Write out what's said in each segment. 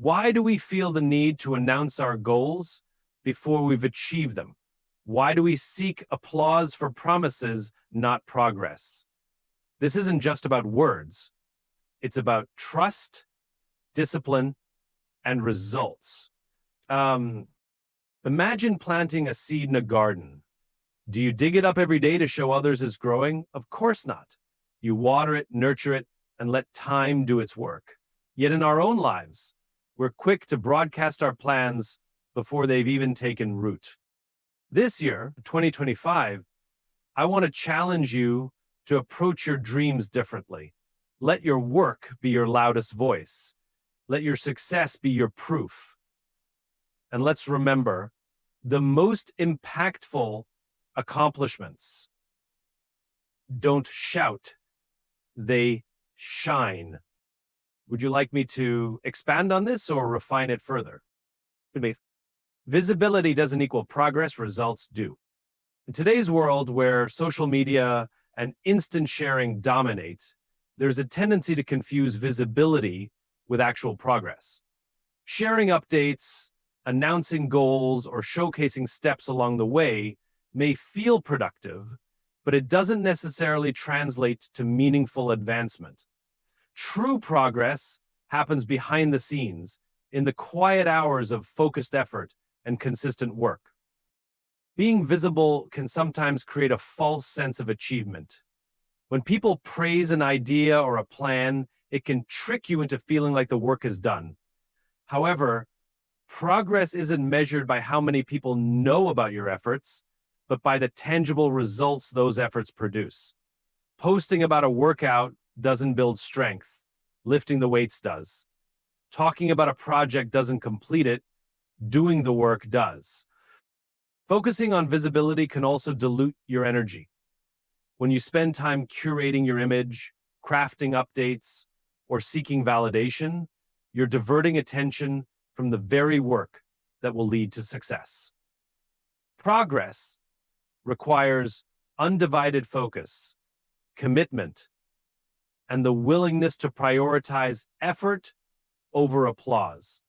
Why do we feel the need to announce our goals before we've achieved them? Why do we seek applause for promises, not progress? This isn't just about words. It's about trust, discipline, and results. Imagine planting a seed in a garden. Do you dig it up every day to show others it's growing? Of course not. You water it, nurture it, and let time do its work. Yet in our own lives, we're quick to broadcast our plans before they've even taken root. This year, 2025, I want to challenge you to approach your dreams differently. Let your work be your loudest voice. Let your success be your proof. And let's remember, the most impactful accomplishments don't shout, they shine. Would you like me to expand on this or refine it further? Visibility doesn't equal progress, results do. In today's world where social media and instant sharing dominate, there's a tendency to confuse visibility with actual progress. Sharing updates, announcing goals, or showcasing steps along the way may feel productive, but it doesn't necessarily translate to meaningful advancement. True progress happens behind the scenes, in the quiet hours of focused effort and consistent work. Being visible can sometimes create a false sense of achievement. When people praise an idea or a plan, it can trick you into feeling like the work is done. However, progress isn't measured by how many people know about your efforts, but by the tangible results those efforts produce. Posting about a workout doesn't build strength. Lifting the weights does. Talking about a project doesn't complete it. Doing the work does. Focusing on visibility can also dilute your energy. When you spend time curating your image, crafting updates, or seeking validation, you're diverting attention from the very work that will lead to success. Progress requires undivided focus, commitment, and the willingness to prioritize effort over applause.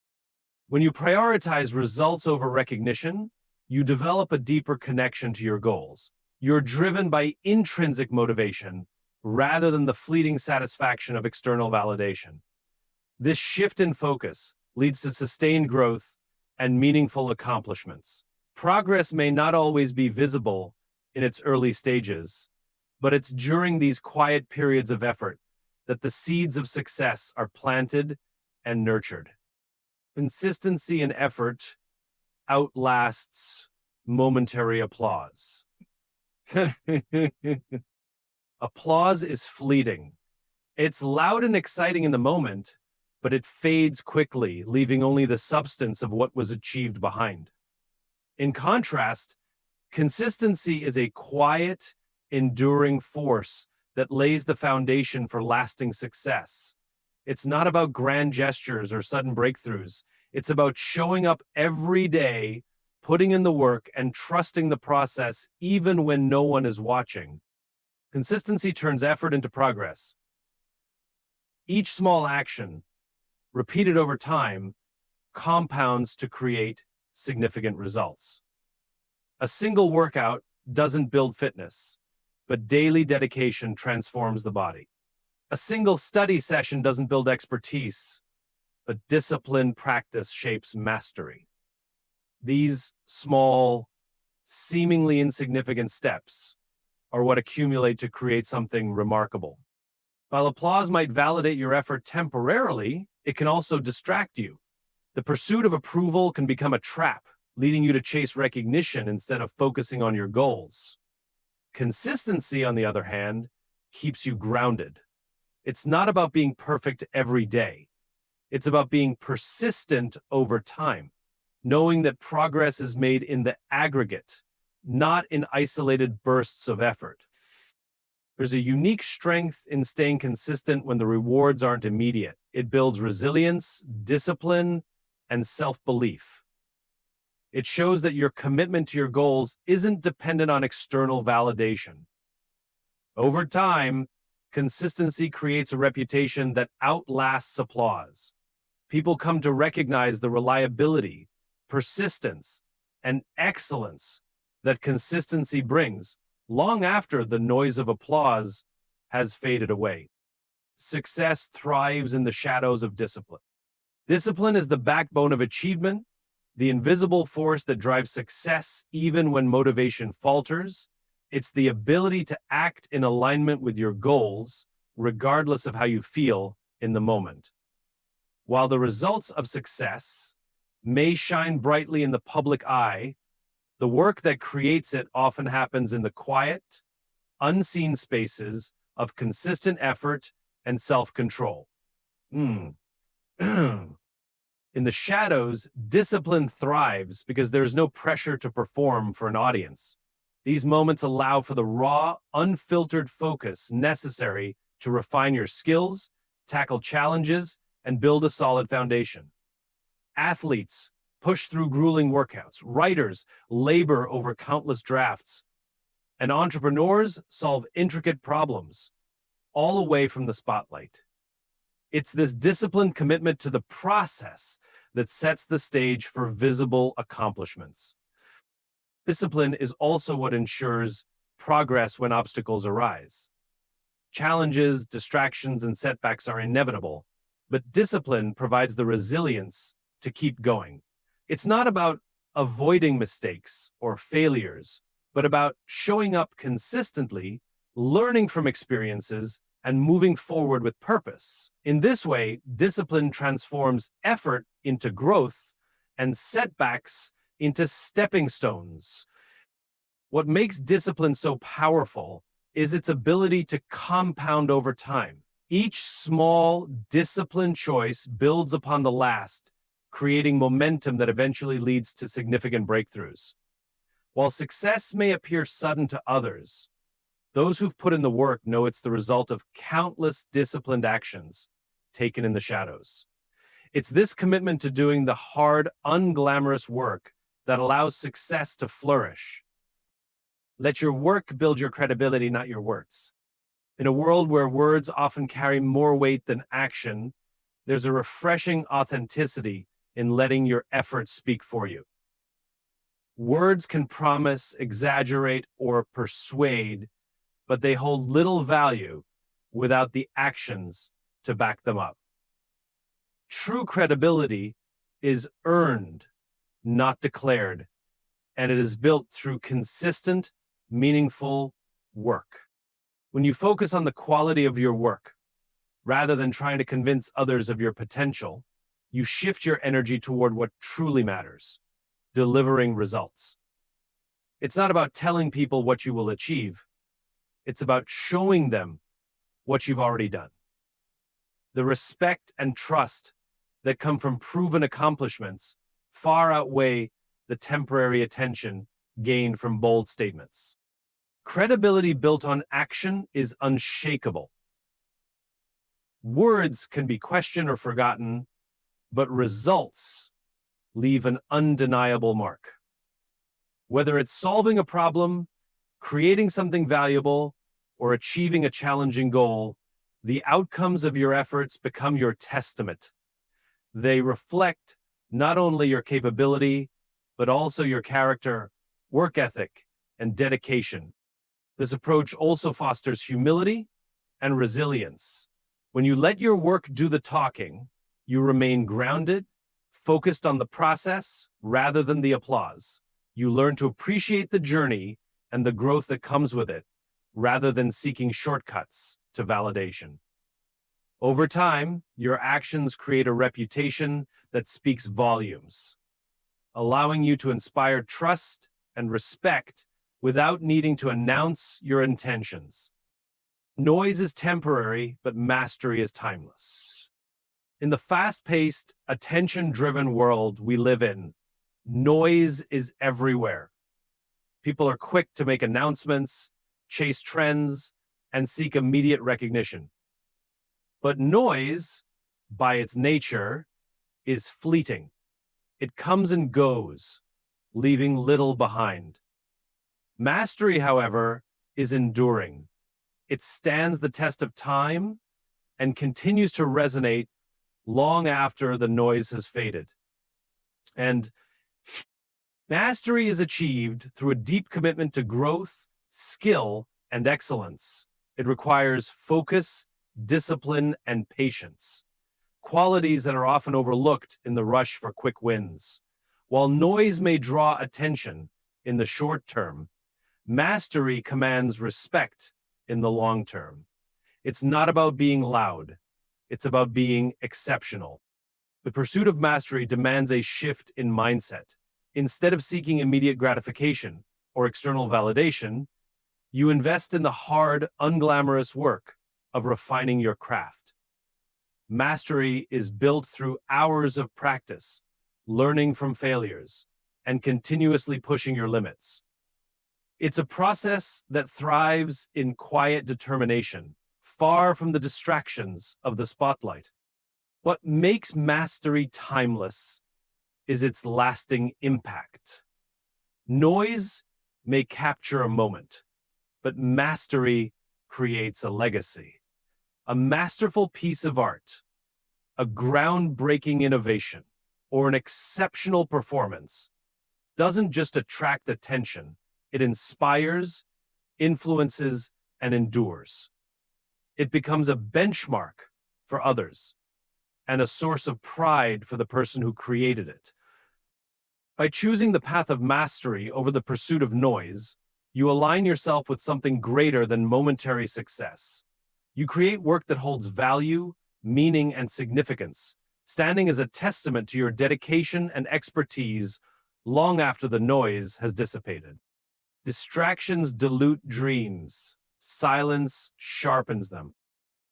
When you prioritize results over recognition, you develop a deeper connection to your goals. You're driven by intrinsic motivation rather than the fleeting satisfaction of external validation. This shift in focus leads to sustained growth and meaningful accomplishments. Progress may not always be visible in its early stages, but it's during these quiet periods of effort that the seeds of success are planted and nurtured. Consistency and effort outlasts momentary applause. Applause is fleeting. It's loud and exciting in the moment, but it fades quickly, leaving only the substance of what was achieved behind. In contrast, consistency is a quiet, enduring force that lays the foundation for lasting success. It's not about grand gestures or sudden breakthroughs. It's about showing up every day, putting in the work, and trusting the process even when no one is watching. Consistency turns effort into progress. Each small action, repeated over time, compounds to create significant results. A single workout doesn't build fitness, but daily dedication transforms the body. A single study session doesn't build expertise, but disciplined practice shapes mastery. These small, seemingly insignificant steps are what accumulate to create something remarkable. While applause might validate your effort temporarily, it can also distract you. The pursuit of approval can become a trap, leading you to chase recognition instead of focusing on your goals. Consistency, on the other hand, keeps you grounded. It's not about being perfect every day. It's about being persistent over time, knowing that progress is made in the aggregate, not in isolated bursts of effort. There's a unique strength in staying consistent when the rewards aren't immediate. It builds resilience, discipline, and self-belief. It shows that your commitment to your goals isn't dependent on external validation. Over time, consistency creates a reputation that outlasts applause. People come to recognize the reliability, persistence, and excellence that consistency brings long after the noise of applause has faded away. Success thrives in the shadows of discipline. Discipline is the backbone of achievement, the invisible force that drives success even when motivation falters. It's the ability to act in alignment with your goals, regardless of how you feel in the moment. While the results of success may shine brightly in the public eye, the work that creates it often happens in the quiet, unseen spaces of consistent effort and self-control. In the shadows, discipline thrives because there is no pressure to perform for an audience. These moments allow for the raw, unfiltered focus necessary to refine your skills, tackle challenges, and build a solid foundation. Athletes push through grueling workouts, writers labor over countless drafts, and entrepreneurs solve intricate problems, all away from the spotlight. It's this disciplined commitment to the process that sets the stage for visible accomplishments. Discipline is also what ensures progress when obstacles arise. Challenges, distractions, and setbacks are inevitable, but discipline provides the resilience to keep going. It's not about avoiding mistakes or failures, but about showing up consistently, learning from experiences, and moving forward with purpose. In this way, discipline transforms effort into growth and setbacks into stepping stones. What makes discipline so powerful is its ability to compound over time. Each small, disciplined choice builds upon the last, creating momentum that eventually leads to significant breakthroughs. While success may appear sudden to others, those who've put in the work know it's the result of countless disciplined actions taken in the shadows. It's this commitment to doing the hard, unglamorous work that allows success to flourish. Let your work build your credibility, not your words. In a world where words often carry more weight than action, there's a refreshing authenticity in letting your efforts speak for you. Words can promise, exaggerate, or persuade, but they hold little value without the actions to back them up. True credibility is earned, not declared, and it is built through consistent, meaningful work. When you focus on the quality of your work, rather than trying to convince others of your potential, you shift your energy toward what truly matters, delivering results. It's not about telling people what you will achieve. It's about showing them what you've already done. The respect and trust that come from proven accomplishments far outweigh the temporary attention gained from bold statements. Credibility built on action is unshakable. Words can be questioned or forgotten, but results leave an undeniable mark. Whether it's solving a problem, creating something valuable, or achieving a challenging goal, the outcomes of your efforts become your testament. They reflect not only your capability, but also your character, work ethic, and dedication. This approach also fosters humility and resilience. When you let your work do the talking, you remain grounded, focused on the process rather than the applause. You learn to appreciate the journey and the growth that comes with it, rather than seeking shortcuts to validation. Over time, your actions create a reputation that speaks volumes, allowing you to inspire trust and respect without needing to announce your intentions. Noise is temporary, but mastery is timeless. In the fast-paced, attention-driven world we live in, noise is everywhere. People are quick to make announcements, chase trends, and seek immediate recognition. But noise, by its nature, is fleeting. It comes and goes, leaving little behind. Mastery, however, is enduring. It stands the test of time and continues to resonate long after the noise has faded. And mastery is achieved through a deep commitment to growth, skill, and excellence. It requires focus, discipline, and patience, qualities that are often overlooked in the rush for quick wins. While noise may draw attention in the short term, mastery commands respect in the long term. It's not about being loud, it's about being exceptional. The pursuit of mastery demands a shift in mindset. Instead of seeking immediate gratification or external validation, you invest in the hard, unglamorous work of refining your craft. Mastery is built through hours of practice, learning from failures, and continuously pushing your limits. It's a process that thrives in quiet determination, far from the distractions of the spotlight. What makes mastery timeless is its lasting impact. Noise may capture a moment, but mastery creates a legacy. A masterful piece of art, a groundbreaking innovation, or an exceptional performance doesn't just attract attention, it inspires, influences, and endures. It becomes a benchmark for others and a source of pride for the person who created it. By choosing the path of mastery over the pursuit of noise, you align yourself with something greater than momentary success. You create work that holds value, meaning, and significance, standing as a testament to your dedication and expertise long after the noise has dissipated. Distractions dilute dreams. Silence sharpens them.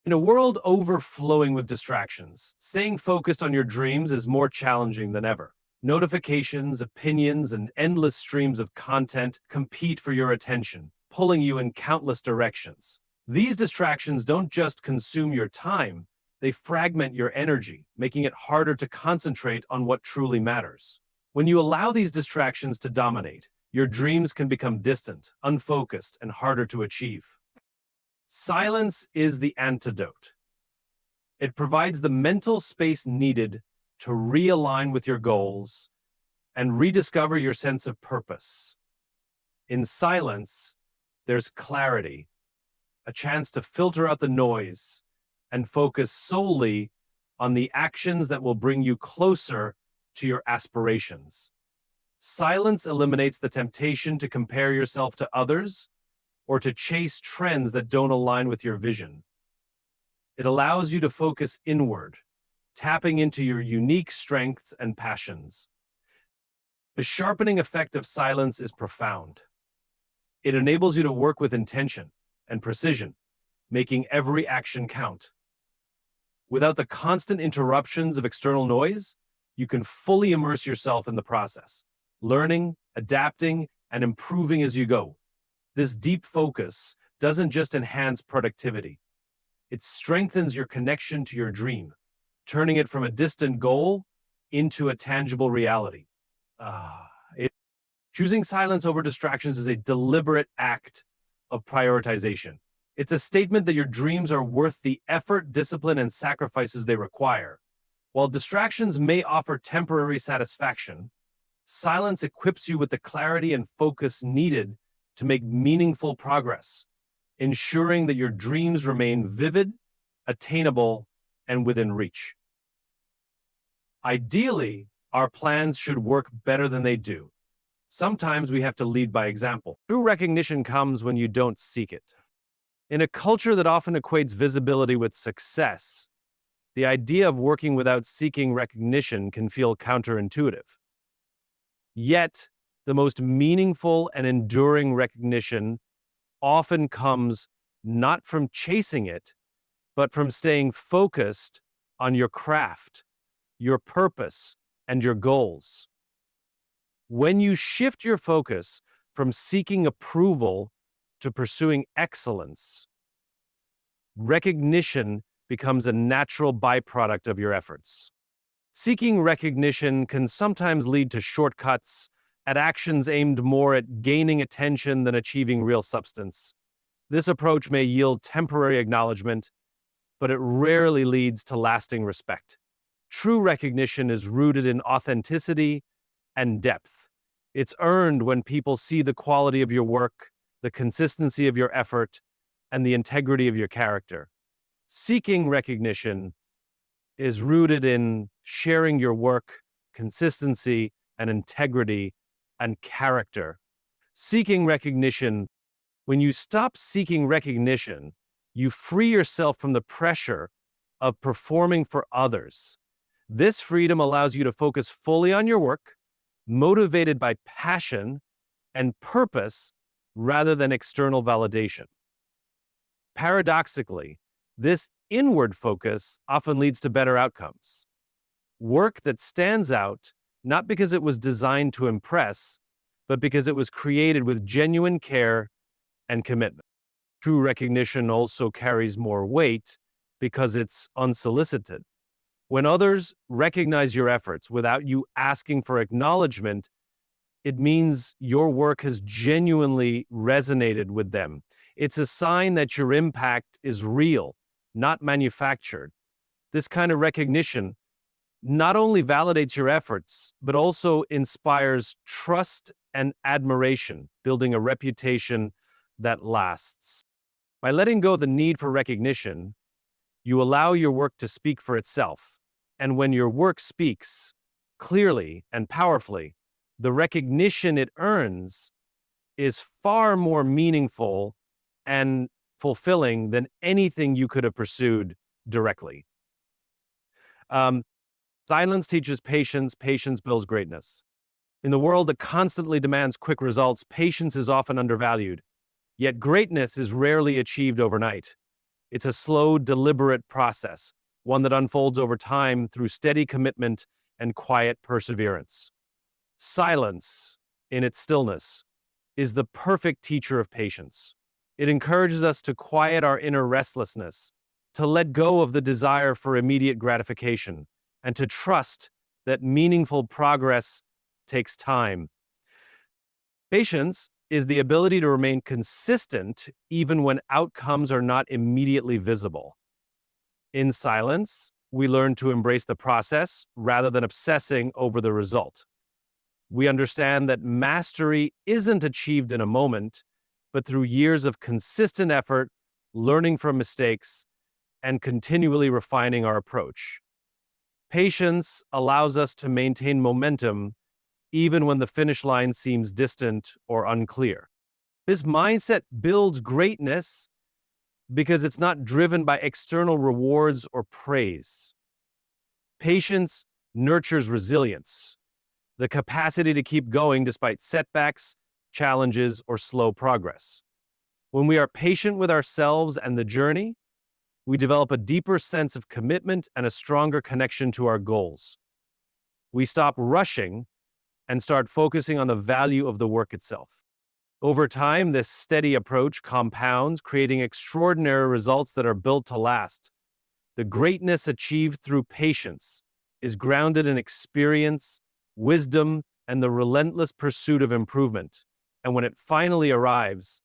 In a world overflowing with distractions, staying focused on your dreams is more challenging than ever. Notifications, opinions, and endless streams of content compete for your attention, pulling you in countless directions. These distractions don't just consume your time, they fragment your energy, making it harder to concentrate on what truly matters. When you allow these distractions to dominate, your dreams can become distant, unfocused, and harder to achieve. Silence is the antidote. It provides the mental space needed to realign with your goals and rediscover your sense of purpose. In silence, there's clarity, a chance to filter out the noise and focus solely on the actions that will bring you closer to your aspirations. Silence eliminates the temptation to compare yourself to others or to chase trends that don't align with your vision. It allows you to focus inward, tapping into your unique strengths and passions. The sharpening effect of silence is profound. It enables you to work with intention and precision, making every action count. Without the constant interruptions of external noise, you can fully immerse yourself in the process, learning, adapting, and improving as you go. This deep focus doesn't just enhance productivity. It strengthens your connection to your dream, turning it from a distant goal into a tangible reality. Choosing silence over distractions is a deliberate act of prioritization. It's a statement that your dreams are worth the effort, discipline, and sacrifices they require. While distractions may offer temporary satisfaction, silence equips you with the clarity and focus needed to make meaningful progress, ensuring that your dreams remain vivid, attainable, and within reach. Ideally, our plans should work better than they do. Sometimes we have to lead by example. True recognition comes when you don't seek it. In a culture that often equates visibility with success, the idea of working without seeking recognition can feel counterintuitive. Yet, the most meaningful and enduring recognition often comes not from chasing it, but from staying focused on your craft, your purpose, and your goals. When you shift your focus from seeking approval to pursuing excellence, recognition becomes a natural byproduct of your efforts. Seeking recognition can sometimes lead to shortcuts at actions aimed more at gaining attention than achieving real substance. This approach may yield temporary acknowledgement, but it rarely leads to lasting respect. True recognition is rooted in authenticity and depth. It's earned when people see the quality of your work, the consistency of your effort, and the integrity of your character. Seeking recognition is rooted in sharing your work, consistency, and integrity, and character. Seeking recognition, when you stop seeking recognition, you free yourself from the pressure of performing for others. This freedom allows you to focus fully on your work, motivated by passion and purpose rather than external validation. Paradoxically, this inward focus often leads to better outcomes. Work that stands out not because it was designed to impress, but because it was created with genuine care and commitment. True recognition also carries more weight because it's unsolicited. When others recognize your efforts without you asking for acknowledgement, it means your work has genuinely resonated with them. It's a sign that your impact is real, not manufactured. This kind of recognition not only validates your efforts, but also inspires trust and admiration, building a reputation that lasts. By letting go of the need for recognition, you allow your work to speak for itself. And when your work speaks clearly and powerfully, the recognition it earns is far more meaningful and fulfilling than anything you could have pursued directly. Silence teaches patience, patience builds greatness. In the world that constantly demands quick results, patience is often undervalued. Yet greatness is rarely achieved overnight. It's a slow, deliberate process, one that unfolds over time through steady commitment and quiet perseverance. Silence, in its stillness, is the perfect teacher of patience. It encourages us to quiet our inner restlessness, to let go of the desire for immediate gratification, and to trust that meaningful progress takes time. Patience is the ability to remain consistent even when outcomes are not immediately visible. In silence, we learn to embrace the process rather than obsessing over the result. We understand that mastery isn't achieved in a moment, but through years of consistent effort, learning from mistakes, and continually refining our approach. Patience allows us to maintain momentum even when the finish line seems distant or unclear. This mindset builds greatness because it's not driven by external rewards or praise. Patience nurtures resilience, the capacity to keep going despite setbacks, challenges, or slow progress. When we are patient with ourselves and the journey, we develop a deeper sense of commitment and a stronger connection to our goals. We stop rushing and start focusing on the value of the work itself. Over time, this steady approach compounds, creating extraordinary results that are built to last. The greatness achieved through patience is grounded in experience, wisdom, and the relentless pursuit of improvement. And when it finally arrives,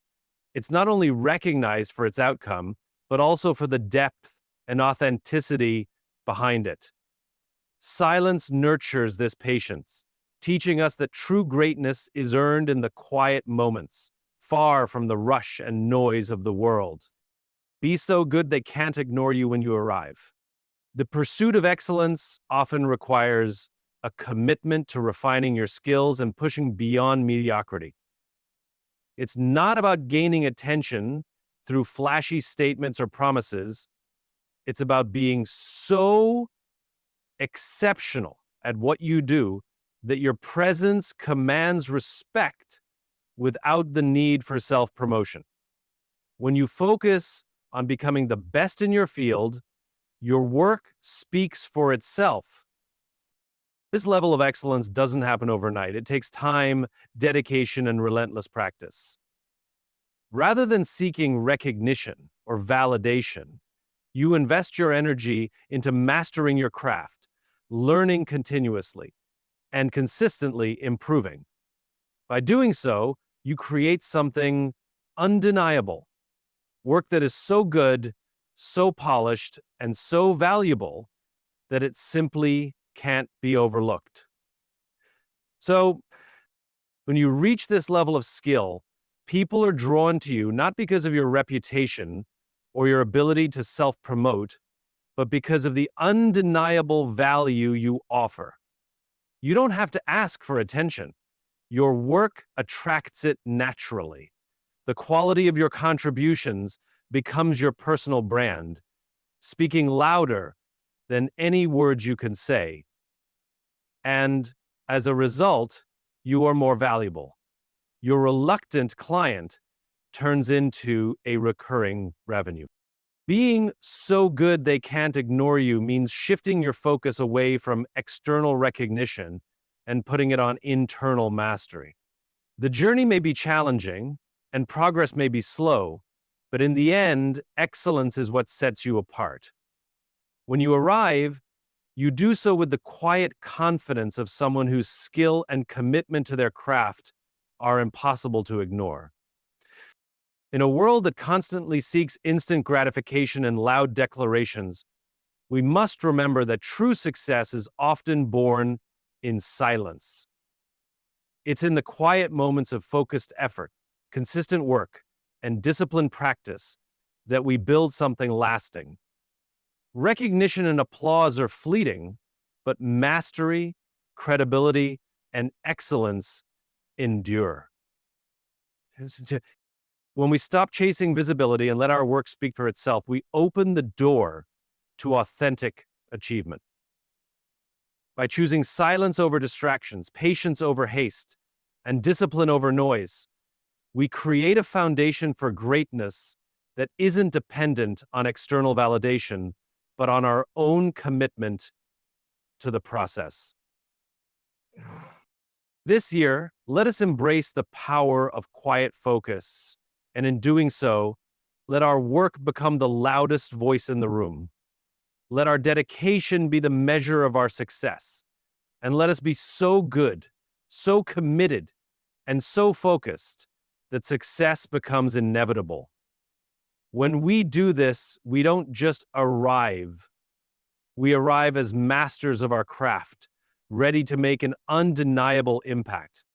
it's not only recognized for its outcome, but also for the depth and authenticity behind it. Silence nurtures this patience, teaching us that true greatness is earned in the quiet moments, far from the rush and noise of the world. Be so good they can't ignore you when you arrive. The pursuit of excellence often requires a commitment to refining your skills and pushing beyond mediocrity. It's not about gaining attention through flashy statements or promises. It's about being so exceptional at what you do that your presence commands respect without the need for self-promotion. When you focus on becoming the best in your field, your work speaks for itself. This level of excellence doesn't happen overnight. It takes time, dedication, and relentless practice. Rather than seeking recognition or validation, you invest your energy into mastering your craft, learning continuously, and consistently improving. By doing so, you create something undeniable, work that is so good, so polished, and so valuable that it simply can't be overlooked. So, when you reach this level of skill, people are drawn to you not because of your reputation or your ability to self promote, but because of the undeniable value you offer. You don't have to ask for attention. Your work attracts it naturally. The quality of your contributions becomes your personal brand, speaking louder than any words you can say. And as a result, you are more valuable. Your reluctant client turns into a recurring revenue. Being so good they can't ignore you means shifting your focus away from external recognition and putting it on internal mastery. The journey may be challenging and progress may be slow, but in the end, excellence is what sets you apart. When you arrive, you do so with the quiet confidence of someone whose skill and commitment to their craft are impossible to ignore. In a world that constantly seeks instant gratification and loud declarations, we must remember that true success is often born in silence. It's in the quiet moments of focused effort, consistent work, and disciplined practice that we build something lasting. Recognition and applause are fleeting, but mastery, credibility, and excellence endure. When we stop chasing visibility and let our work speak for itself, we open the door to authentic achievement. By choosing silence over distractions, patience over haste, and discipline over noise, we create a foundation for greatness that isn't dependent on external validation, but on our own commitment to the process. This year, let us embrace the power of quiet focus, and in doing so, let our work become the loudest voice in the room. Let our dedication be the measure of our success, and let us be so good, so committed, and so focused that success becomes inevitable. When we do this, we don't just arrive. We arrive as masters of our craft, ready to make an undeniable impact.